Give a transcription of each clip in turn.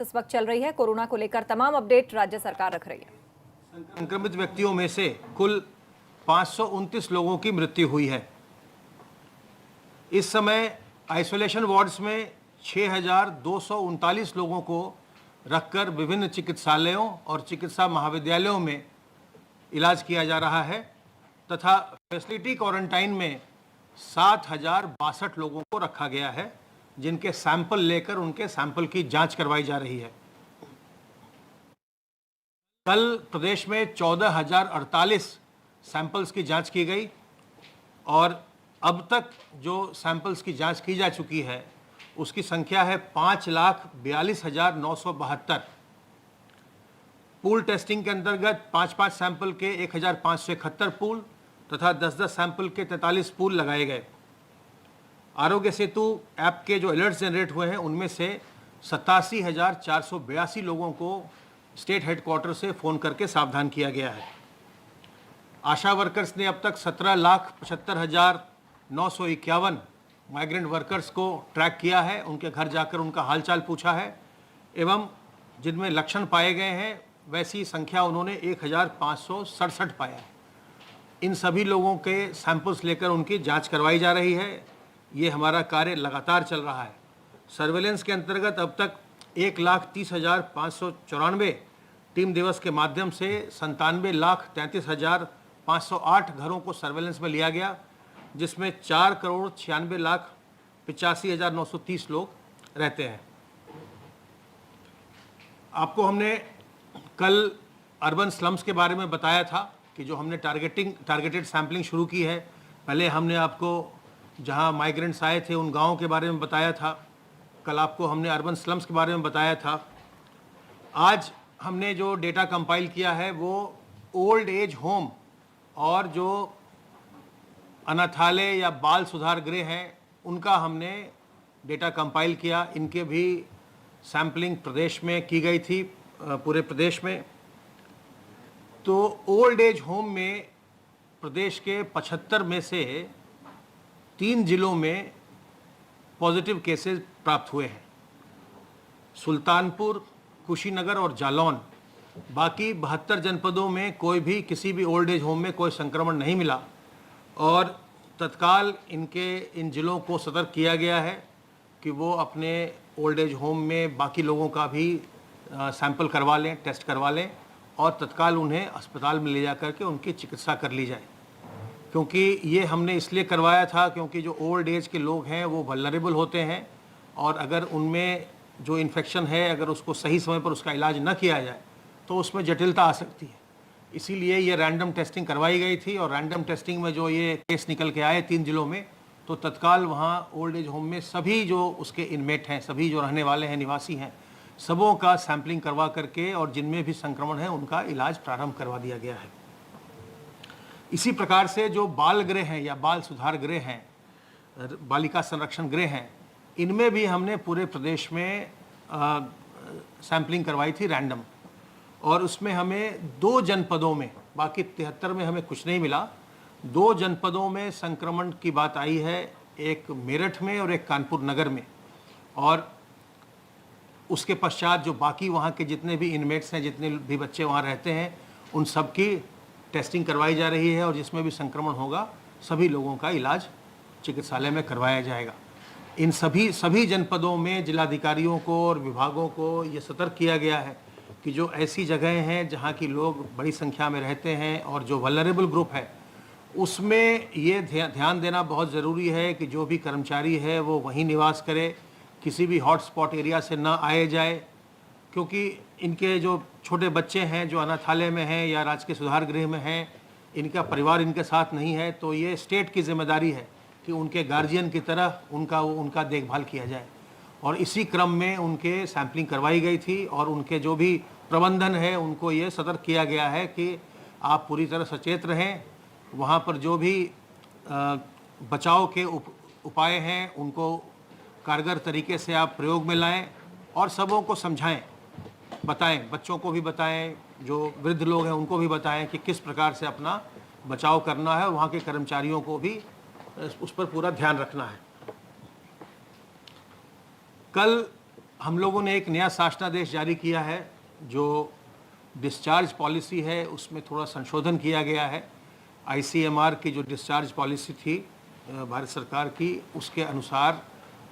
इस वक्त चल रही है। कोरोना को लेकर तमाम अपडेट राज्य सरकार रख रही है। संक्रमित व्यक्तियों में से कुल 529 लोगों की मृत्यु हुई है। इस समय आइसोलेशन वार्ड्स में 6,239 लोगों को रखकर विभिन्न चिकित्सालयों और चिकित्सा महाविद्यालयों में इलाज किया जा रहा है तथा फैसिलिटी क्वारंटाइन में 7,062 लोगों को रखा गया है, जिनके सैंपल लेकर उनके सैंपल की जांच करवाई जा रही है। कल प्रदेश में 14,048 सैंपल्स की जांच की गई और अब तक जो सैंपल्स की जांच की जा चुकी है उसकी संख्या है 5,42,972। पूल टेस्टिंग के अंतर्गत 5-5 सैंपल के 1,571 पूल तथा 10-10 सैंपल के 43 पूल लगाए गए। आरोग्य सेतु ऐप के जो अलर्ट्स जनरेट हुए हैं उनमें से 87,482 लोगों को स्टेट हेडक्वार्टर से फ़ोन करके सावधान किया गया है। आशा वर्कर्स ने अब तक 17,75,951 माइग्रेंट वर्कर्स को ट्रैक किया है, उनके घर जाकर उनका हालचाल पूछा है एवं जिनमें लक्षण पाए गए हैं वैसी संख्या उन्होंने 1,567 पाया है। इन सभी लोगों के सैंपल्स लेकर उनकी जांच करवाई जा रही है। ये हमारा कार्य लगातार चल रहा है। सर्वेलेंस के अंतर्गत अब तक 1,30,594 टीम दिवस के माध्यम से 97,33,508 घरों को सर्वेलेंस में लिया गया, जिसमें 4,96,85,930 लोग रहते हैं। आपको हमने कल अर्बन स्लम्स के बारे में बताया था कि जो हमने टारगेटेड सैम्पलिंग शुरू की है। पहले हमने आपको जहां माइग्रेंट्स आए थे उन गांवों के बारे में बताया था। कल आपको हमने अर्बन स्लम्स के बारे में बताया था। आज हमने जो डेटा कंपाइल किया है वो ओल्ड एज होम और जो अनाथालय या बाल सुधार गृह हैं उनका हमने डेटा कंपाइल किया। इनके भी सैम्पलिंग प्रदेश में की गई थी, पूरे प्रदेश में। तो ओल्ड एज होम में प्रदेश के 75 में से 3 जिलों में पॉजिटिव केसेस प्राप्त हुए हैं, सुल्तानपुर, कुशीनगर और जालौन। बाकी 72 जनपदों में कोई भी किसी भी ओल्ड एज होम में कोई संक्रमण नहीं मिला और तत्काल इन जिलों को सतर्क किया गया है कि वो अपने ओल्ड एज होम में बाकी लोगों का भी सैंपल करवा लें, टेस्ट करवा लें और तत्काल उन्हें अस्पताल में ले जा कर के उनकी चिकित्सा कर ली जाए। क्योंकि ये हमने इसलिए करवाया था क्योंकि जो ओल्ड एज के लोग हैं वो वल्नरेबल होते हैं और अगर उनमें जो इन्फेक्शन है अगर उसको सही समय पर उसका इलाज न किया जाए तो उसमें जटिलता आ सकती है। इसीलिए ये रैंडम टेस्टिंग करवाई गई थी और रैंडम टेस्टिंग में जो ये केस निकल के आए 3 जिलों में, तो तत्काल वहाँ ओल्ड एज होम में सभी जो उसके इनमेट हैं, सभी जो रहने वाले हैं, निवासी हैं, सबों का सैंपलिंग करवा करके और जिनमें भी संक्रमण है उनका इलाज प्रारंभ करवा दिया गया है। इसी प्रकार से जो बाल गृह हैं या बाल सुधार गृह हैं, बालिका संरक्षण गृह हैं, इनमें भी हमने पूरे प्रदेश में सैंपलिंग करवाई थी रैंडम और उसमें हमें 2 जनपदों में, बाकी 73 में हमें कुछ नहीं मिला, 2 जनपदों में संक्रमण की बात आई है, एक मेरठ में और एक कानपुर नगर में। और उसके पश्चात जो बाकी वहाँ के जितने भी इनमेट्स हैं, जितने भी बच्चे वहाँ रहते हैं, उन सब की टेस्टिंग करवाई जा रही है और जिसमें भी संक्रमण होगा सभी लोगों का इलाज चिकित्सालय में करवाया जाएगा। इन सभी जनपदों में जिलाधिकारियों को और विभागों को ये सतर्क किया गया है कि जो ऐसी जगहें हैं जहाँ की लोग बड़ी संख्या में रहते हैं और जो वल्नरेबल ग्रुप है उसमें ये ध्यान देना बहुत ज़रूरी है कि जो भी कर्मचारी है वो वहीं निवास करे, किसी भी हॉटस्पॉट एरिया से ना आए जाए। क्योंकि इनके जो छोटे बच्चे हैं जो अनाथालय में हैं या राजकीय सुधार गृह में हैं, इनका परिवार इनके साथ नहीं है, तो ये स्टेट की जिम्मेदारी है कि उनके गार्जियन की तरह उनका देखभाल किया जाए। और इसी क्रम में उनके सैंपलिंग करवाई गई थी और उनके जो भी प्रबंधन है उनको ये सतर्क किया गया है कि आप पूरी तरह सचेत रहें। वहाँ पर जो भी बचाव के उपाय हैं उनको कारगर तरीके से आप प्रयोग में लाएं और सबों को समझाएं, बताएं, बच्चों को भी बताएं, जो वृद्ध लोग हैं उनको भी बताएं कि किस प्रकार से अपना बचाव करना है। वहाँ के कर्मचारियों को भी उस पर पूरा ध्यान रखना है। कल हम लोगों ने एक नया शासनादेश जारी किया है। जो डिस्चार्ज पॉलिसी है उसमें थोड़ा संशोधन किया गया है। आईसीएमआर की जो डिस्चार्ज पॉलिसी थी भारत सरकार की, उसके अनुसार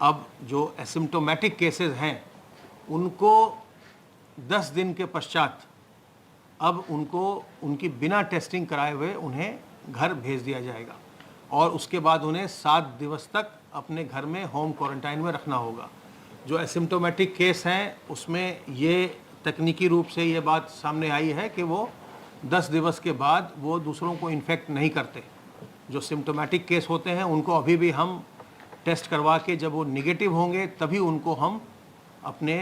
अब जो एसिम्टोमेटिक केसेस हैं उनको 10 दिन के पश्चात अब उनको उनकी बिना टेस्टिंग कराए हुए उन्हें घर भेज दिया जाएगा और उसके बाद उन्हें 7 दिवस तक अपने घर में होम क्वारंटाइन में रखना होगा। जो एसिम्टोमेटिक केस हैं उसमें ये तकनीकी रूप से ये बात सामने आई है कि वो 10 दिवस के बाद वो दूसरों को इन्फेक्ट नहीं करते। जो सिम्टोमेटिक केस होते हैं उनको अभी भी हम टेस्ट करवा के जब वो निगेटिव होंगे तभी उनको हम अपने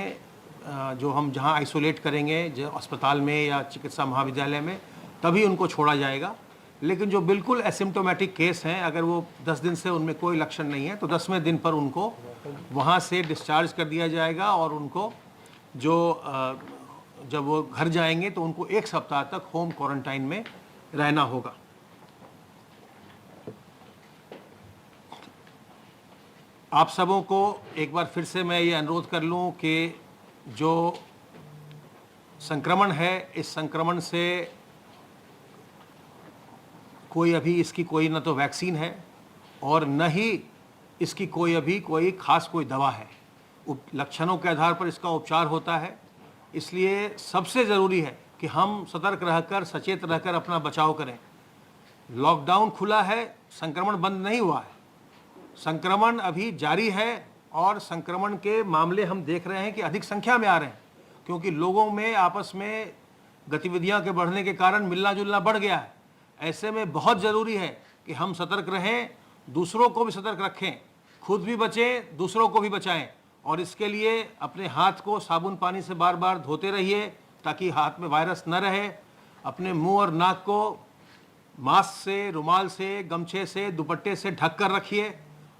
जो हम जहां आइसोलेट करेंगे, जो अस्पताल में या चिकित्सा महाविद्यालय में, तभी उनको छोड़ा जाएगा। लेकिन जो बिल्कुल एसिम्टोमेटिक केस हैं, अगर वो 10 दिन से उनमें कोई लक्षण नहीं है तो 10वें दिन पर उनको वहाँ से डिस्चार्ज कर दिया जाएगा और उनको जब वो घर जाएंगे तो उनको 1 सप्ताह तक होम क्वारंटाइन में रहना होगा। आप सबों को एक बार फिर से मैं ये अनुरोध कर लूँ कि जो संक्रमण है, इस संक्रमण से कोई अभी इसकी कोई न तो वैक्सीन है और न ही इसकी कोई खास दवा है। लक्षणों के आधार पर इसका उपचार होता है। इसलिए सबसे ज़रूरी है कि हम सतर्क रहकर, सचेत रहकर अपना बचाव करें। लॉकडाउन खुला है, संक्रमण बंद नहीं हुआ है, संक्रमण अभी जारी है और संक्रमण के मामले हम देख रहे हैं कि अधिक संख्या में आ रहे हैं, क्योंकि लोगों में आपस में गतिविधियां के बढ़ने के कारण मिलना जुलना बढ़ गया है। ऐसे में बहुत ज़रूरी है कि हम सतर्क रहें, दूसरों को भी सतर्क रखें, खुद भी बचें, दूसरों को भी बचाएं। और इसके लिए अपने हाथ को साबुन पानी से बार बार धोते रहिए ताकि हाथ में वायरस न रहे। अपने मुंह और नाक को मास्क से, रुमाल से, गमछे से, दुपट्टे से ढक कर रखिए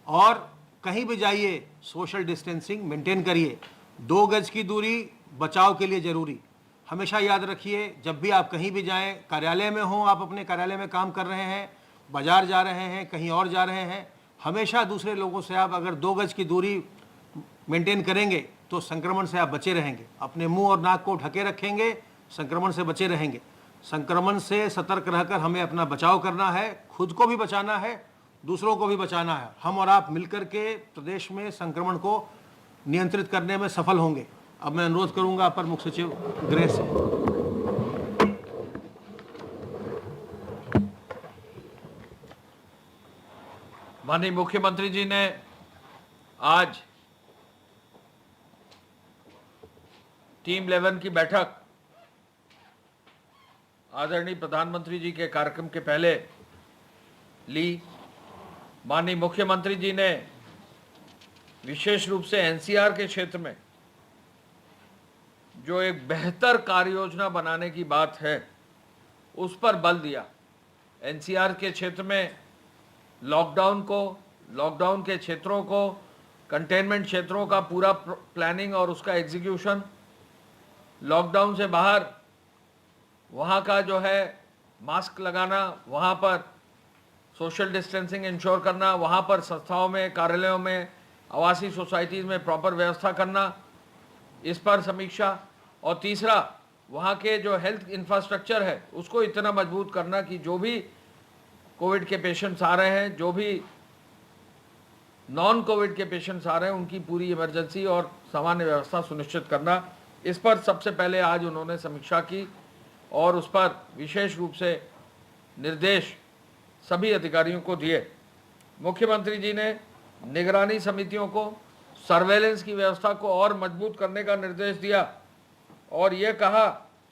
और कहीं भी जाइए सोशल डिस्टेंसिंग मेंटेन करिए। 2 गज की दूरी बचाव के लिए ज़रूरी। हमेशा याद रखिए, जब भी आप कहीं भी जाएं, कार्यालय में हो, आप अपने कार्यालय में काम कर रहे हैं, बाजार जा रहे हैं, कहीं और जा रहे हैं, हमेशा दूसरे लोगों से आप अगर 2 गज की दूरी मेंटेन करेंगे तो संक्रमण से आप बचे रहेंगे। अपने मुंह और नाक को ढके रखेंगे, संक्रमण से बचे रहेंगे। संक्रमण से सतर्क रहकर हमें अपना बचाव करना है, खुद को भी बचाना है, दूसरों को भी बचाना है। हम और आप मिलकर के प्रदेश में संक्रमण को नियंत्रित करने में सफल होंगे। अब मैं अनुरोध करूंगा अपर मुख्य सचिव गृह से। माननीय मुख्यमंत्री जी ने आज टीम 11 की बैठक आदरणीय प्रधानमंत्री जी के कार्यक्रम के पहले ली। माननीय मुख्यमंत्री जी ने विशेष रूप से एनसीआर के क्षेत्र में जो एक बेहतर कार्य योजना बनाने की बात है उस पर बल दिया। एनसीआर के क्षेत्र में लॉकडाउन के क्षेत्रों को, कंटेनमेंट क्षेत्रों का पूरा प्लानिंग और उसका एग्जीक्यूशन, लॉकडाउन से बाहर वहाँ का जो है मास्क लगाना, वहाँ पर सोशल डिस्टेंसिंग इंश्योर करना, वहाँ पर संस्थाओं में, कार्यालयों में, आवासीय सोसाइटीज़ में प्रॉपर व्यवस्था करना, इस पर समीक्षा। और तीसरा, वहाँ के जो हेल्थ इंफ्रास्ट्रक्चर है उसको इतना मजबूत करना कि जो भी कोविड के पेशेंट्स आ रहे हैं, जो भी नॉन कोविड के पेशेंट्स आ रहे हैं, उनकी पूरी इमरजेंसी और सामान्य व्यवस्था सुनिश्चित करना। इस पर सबसे पहले आज उन्होंने समीक्षा की और उस पर विशेष रूप से निर्देश सभी अधिकारियों को दिए। मुख्यमंत्री जी ने निगरानी समितियों को सर्वेलेंस की व्यवस्था को और मजबूत करने का निर्देश दिया और ये कहा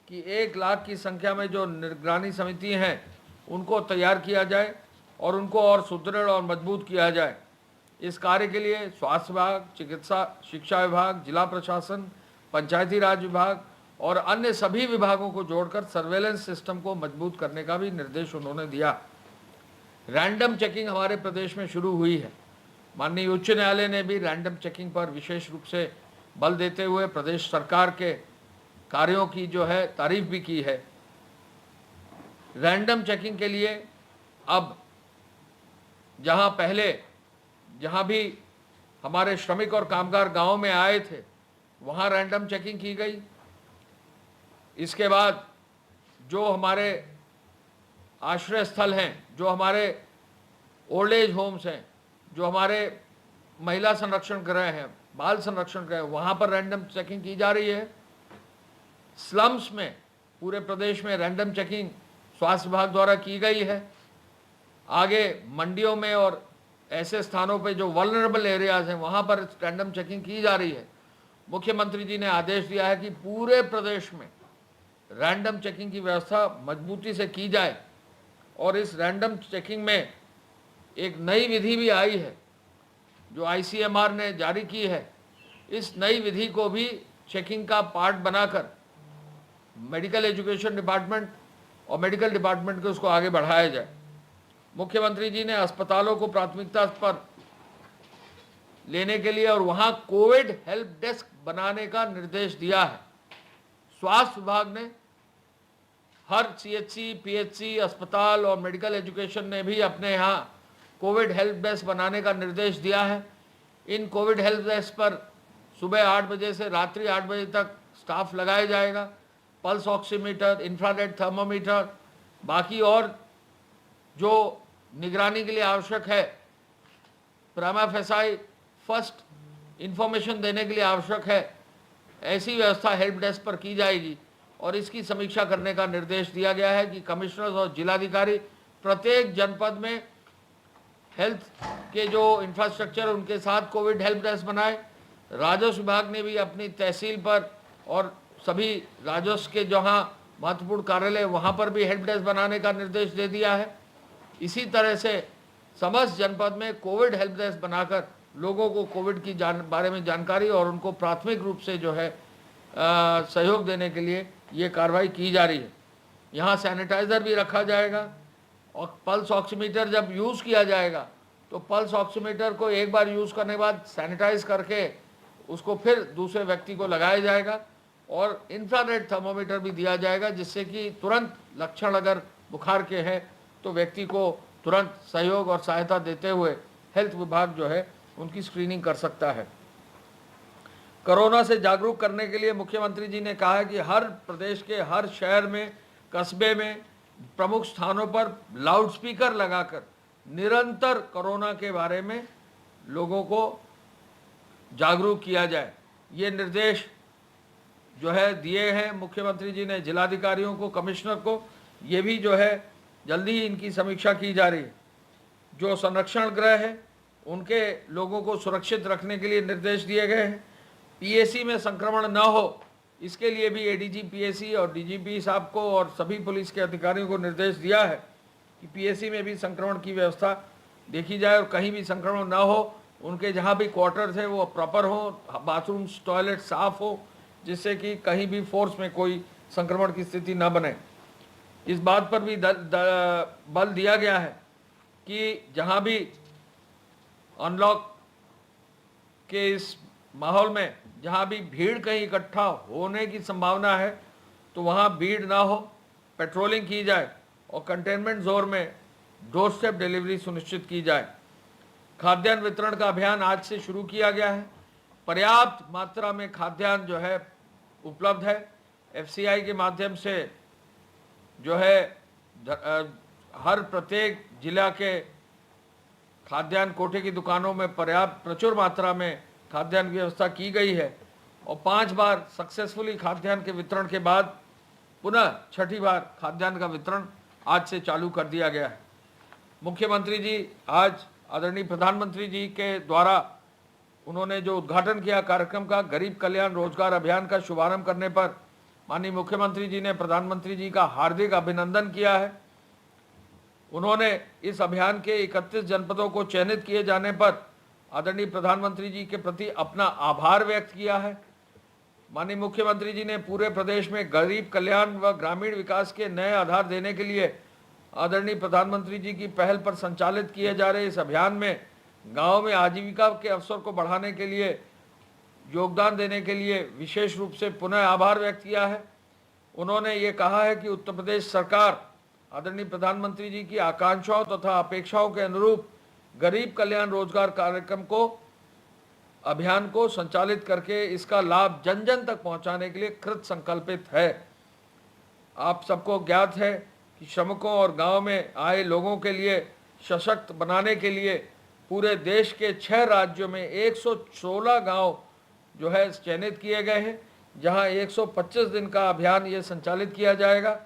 कि 1 लाख की संख्या में जो निगरानी समिति हैं उनको तैयार किया जाए और उनको और सुदृढ़ और मजबूत किया जाए। इस कार्य के लिए स्वास्थ्य विभाग, चिकित्सा शिक्षा विभाग, जिला प्रशासन, पंचायती राज विभाग और अन्य सभी विभागों को जोड़कर सर्वेलेंस सिस्टम को मजबूत करने का भी निर्देश उन्होंने दिया। रैंडम चेकिंग हमारे प्रदेश में शुरू हुई है। माननीय उच्च न्यायालय ने भी रैंडम चेकिंग पर विशेष रूप से बल देते हुए प्रदेश सरकार के कार्यों की जो है तारीफ भी की है। रैंडम चेकिंग के लिए अब जहां भी हमारे श्रमिक और कामगार गांव में आए थे वहाँ रैंडम चेकिंग की गई। इसके बाद जो हमारे आश्रय स्थल हैं, जो हमारे ओल्ड एज होम्स हैं, जो हमारे महिला संरक्षण गृह हैं, बाल संरक्षण गृह, वहाँ पर रैंडम चेकिंग की जा रही है। स्लम्स में पूरे प्रदेश में रैंडम चेकिंग स्वास्थ्य विभाग द्वारा की गई है। आगे मंडियों में और ऐसे स्थानों पे जो वल्नरेबल एरियाज हैं वहाँ पर रैंडम चेकिंग की जा रही है। मुख्यमंत्री जी ने आदेश दिया है कि पूरे प्रदेश में रैंडम चेकिंग की व्यवस्था मजबूती से की जाए। और इस रैंडम चेकिंग में एक नई विधि भी आई है जो ICMR ने जारी की है। इस नई विधि को भी चेकिंग का पार्ट बनाकर मेडिकल एजुकेशन डिपार्टमेंट और मेडिकल डिपार्टमेंट को उसको आगे बढ़ाया जाए। मुख्यमंत्री जी ने अस्पतालों को प्राथमिकता पर लेने के लिए और वहाँ कोविड हेल्प डेस्क बनाने का निर्देश दिया है। स्वास्थ्य विभाग ने हर CHC, PHC, अस्पताल और मेडिकल एजुकेशन ने भी अपने यहाँ कोविड हेल्प डेस्क बनाने का निर्देश दिया है। इन कोविड हेल्प डेस्क पर सुबह 8 बजे से रात्रि 8 बजे तक स्टाफ लगाया जाएगा। पल्स ऑक्सीमीटर, इंफ्रारेड थर्मोमीटर, बाकी और जो निगरानी के लिए आवश्यक है, प्राइमा फेसाई फर्स्ट इंफॉर्मेशन देने के लिए आवश्यक है, ऐसी व्यवस्था हेल्प डेस्क पर की जाएगी। और इसकी समीक्षा करने का निर्देश दिया गया है कि कमिश्नर्स और जिलाधिकारी प्रत्येक जनपद में हेल्थ के जो इंफ्रास्ट्रक्चर उनके साथ कोविड हेल्प डेस्क बनाए। राजस्व विभाग ने भी अपनी तहसील पर और सभी राजस्व के जहाँ महत्वपूर्ण कार्यालय वहाँ पर भी हेल्प डेस्क बनाने का निर्देश दे दिया है। इसी तरह से समस्त जनपद में कोविड हेल्प डेस्क बनाकर लोगों को कोविड की बारे में जानकारी और उनको प्राथमिक रूप से जो है सहयोग देने के लिए ये कार्रवाई की जा रही है। यहाँ सैनिटाइज़र भी रखा जाएगा और पल्स ऑक्सीमीटर जब यूज़ किया जाएगा तो पल्स ऑक्सीमीटर को एक बार यूज़ करने के बाद सैनिटाइज करके उसको फिर दूसरे व्यक्ति को लगाया जाएगा। और इंफ्रारेड थर्मोमीटर भी दिया जाएगा जिससे कि तुरंत लक्षण अगर बुखार के हैं तो व्यक्ति को तुरंत सहयोग और सहायता देते हुए हेल्थ विभाग जो है उनकी स्क्रीनिंग कर सकता है। कोरोना से जागरूक करने के लिए मुख्यमंत्री जी ने कहा है कि हर प्रदेश के हर शहर में, कस्बे में, प्रमुख स्थानों पर लाउडस्पीकर लगाकर निरंतर कोरोना के बारे में लोगों को जागरूक किया जाए। ये निर्देश जो है दिए हैं मुख्यमंत्री जी ने जिलाधिकारियों को, कमिश्नर को। ये भी जो है जल्दी ही इनकी समीक्षा की जा रही है। जो संरक्षण गृह है उनके लोगों को सुरक्षित रखने के लिए निर्देश दिए गए हैं। PAC में संक्रमण न हो इसके लिए भी ADG PAC और DGP साहब को और सभी पुलिस के अधिकारियों को निर्देश दिया है कि PAC में भी संक्रमण की व्यवस्था देखी जाए और कहीं भी संक्रमण न हो। उनके जहाँ भी क्वार्टर्स है वो प्रॉपर हो, बाथरूम्स, टॉयलेट साफ हो, जिससे कि कहीं भी फोर्स में कोई संक्रमण की स्थिति न बने। इस बात पर भी बल दिया गया है कि जहाँ भी अनलॉक के इस माहौल में जहाँ भी भीड़ कहीं इकट्ठा होने की संभावना है तो वहाँ भीड़ ना हो, पेट्रोलिंग की जाए और कंटेनमेंट जोन में डोर स्टेप डिलीवरी सुनिश्चित की जाए। खाद्यान्न वितरण का अभियान आज से शुरू किया गया है। पर्याप्त मात्रा में खाद्यान्न जो है उपलब्ध है। FCI के माध्यम से जो है हर प्रत्येक जिला के खाद्यान्न कोटे की दुकानों में पर्याप्त प्रचुर मात्रा में खाद्यान्न की व्यवस्था की गई है। और 5 बार सक्सेसफुली खाद्यान्न के वितरण के बाद पुनः 6ठी बार खाद्यान्न का वितरण आज से चालू कर दिया गया है। मुख्यमंत्री जी आज आदरणीय प्रधानमंत्री जी के द्वारा उन्होंने जो उद्घाटन किया कार्यक्रम का, गरीब कल्याण रोजगार अभियान का शुभारंभ करने पर माननीय मुख्यमंत्री जी ने प्रधानमंत्री जी का हार्दिक अभिनंदन किया है। उन्होंने इस अभियान के 31 जनपदों को चयनित किए जाने पर आदरणीय प्रधानमंत्री जी के प्रति अपना आभार व्यक्त किया है। माननीय मुख्यमंत्री जी ने पूरे प्रदेश में गरीब कल्याण व ग्रामीण विकास के नए आधार देने के लिए आदरणीय प्रधानमंत्री जी की पहल पर संचालित किए जा रहे इस अभियान में गाँव में आजीविका के अवसर को बढ़ाने के लिए योगदान देने के लिए विशेष रूप से पुनः आभार व्यक्त किया है। उन्होंने ये कहा है कि उत्तर प्रदेश सरकार आदरणीय प्रधानमंत्री जी की आकांक्षाओं तथा अपेक्षाओं के अनुरूप गरीब कल्याण रोजगार कार्यक्रम को अभियान को संचालित करके इसका लाभ जन जन तक पहुंचाने के लिए कृत संकल्पित है। आप सबको ज्ञात है कि श्रमिकों और गांव में आए लोगों के लिए सशक्त बनाने के लिए पूरे देश के 6 राज्यों में 116 गांव जो है चयनित किए गए हैं, जहां 125 दिन का अभियान ये संचालित किया जाएगा।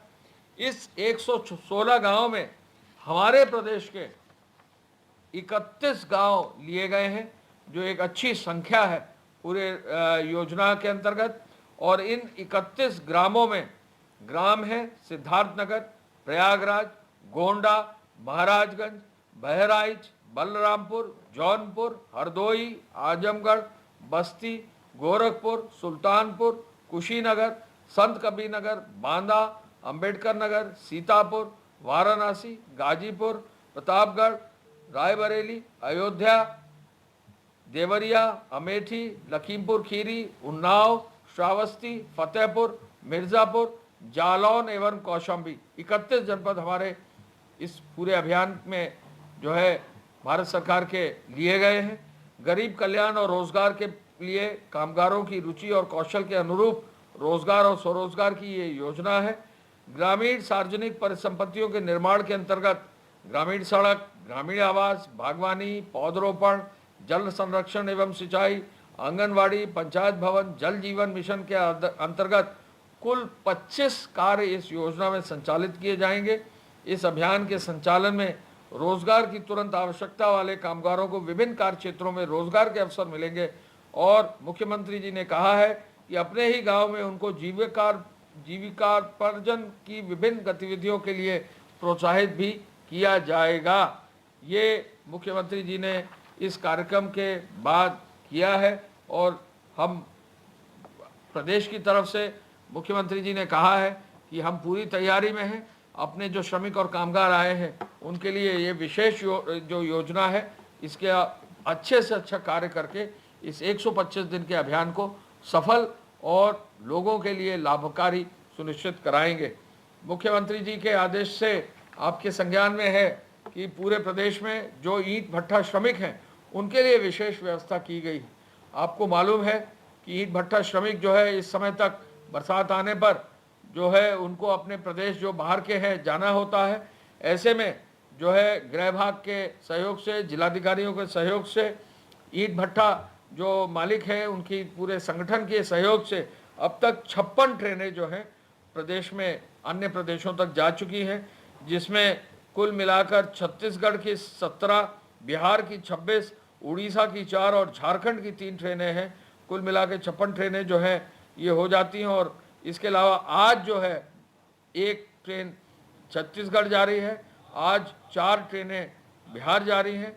इस 116 गांव में हमारे प्रदेश के 31 गांव लिए गए हैं, जो एक अच्छी संख्या है पूरे योजना के अंतर्गत। और इन 31 ग्रामों में ग्राम है सिद्धार्थनगर, प्रयागराज, गोंडा, महाराजगंज, बहराइच, बलरामपुर, जौनपुर, हरदोई, आजमगढ़, बस्ती, गोरखपुर, सुल्तानपुर, कुशीनगर, संत कबीरनगर, बांदा, अंबेडकर नगर, सीतापुर, वाराणसी, गाजीपुर, प्रतापगढ़, रायबरेली, अयोध्या, देवरिया, अमेठी, लखीमपुर खीरी, उन्नाव, श्रावस्ती, फतेहपुर, मिर्ज़ापुर, जालौन एवं कौशाम्बी 31 जनपद हमारे इस पूरे अभियान में जो है भारत सरकार के लिए गए हैं। गरीब कल्याण और रोजगार के लिए कामगारों की रुचि और कौशल के अनुरूप रोजगार और स्वरोजगार की ये योजना है। ग्रामीण सार्वजनिक परिसंपत्तियों के निर्माण के अंतर्गत ग्रामीण सड़क, ग्रामीण आवास, बागवानी, पौधरोपण, जल संरक्षण एवं सिंचाई, आंगनवाड़ी, पंचायत भवन, जल जीवन मिशन के अंतर्गत कुल 25 कार्य इस योजना में संचालित किए जाएंगे। इस अभियान के संचालन में रोजगार की तुरंत आवश्यकता वाले कामगारों को विभिन्न कार्य क्षेत्रों में रोजगार के अवसर मिलेंगे। और मुख्यमंत्री जी ने कहा है कि अपने ही गांव में उनको जीविकार्जन की विभिन्न गतिविधियों के लिए प्रोत्साहित भी किया जाएगा। ये मुख्यमंत्री जी ने इस कार्यक्रम के बाद किया है और हम प्रदेश की तरफ से मुख्यमंत्री जी ने कहा है कि हम पूरी तैयारी में हैं। अपने जो श्रमिक और कामगार आए हैं उनके लिए ये विशेष जो योजना है, इसके अच्छे से अच्छा कार्य करके इस 125 दिन के अभियान को सफल और लोगों के लिए लाभकारी सुनिश्चित कराएंगे। मुख्यमंत्री जी के आदेश से आपके संज्ञान में है कि पूरे प्रदेश में जो ईंट भट्ठा श्रमिक हैं उनके लिए विशेष व्यवस्था की गई है। आपको मालूम है कि ईंट भट्ठा श्रमिक जो है इस समय तक बरसात आने पर जो है उनको अपने प्रदेश जो बाहर के हैं जाना होता है। ऐसे में जो है गृह विभाग के सहयोग से, जिलाधिकारियों के सहयोग से, ईंट भट्ठा जो मालिक हैं उनकी पूरे संगठन के सहयोग से अब तक 56 ट्रेनें जो हैं प्रदेश में अन्य प्रदेशों तक जा चुकी हैं, जिसमें कुल मिलाकर छत्तीसगढ़ की 17, बिहार की 26, उड़ीसा की 4 और झारखंड की 3 ट्रेनें हैं। कुल मिलाकर 56 ट्रेनें जो हैं ये हो जाती हैं। और इसके अलावा आज जो है एक ट्रेन छत्तीसगढ़ जा रही है, आज 4 ट्रेनें बिहार जा रही हैं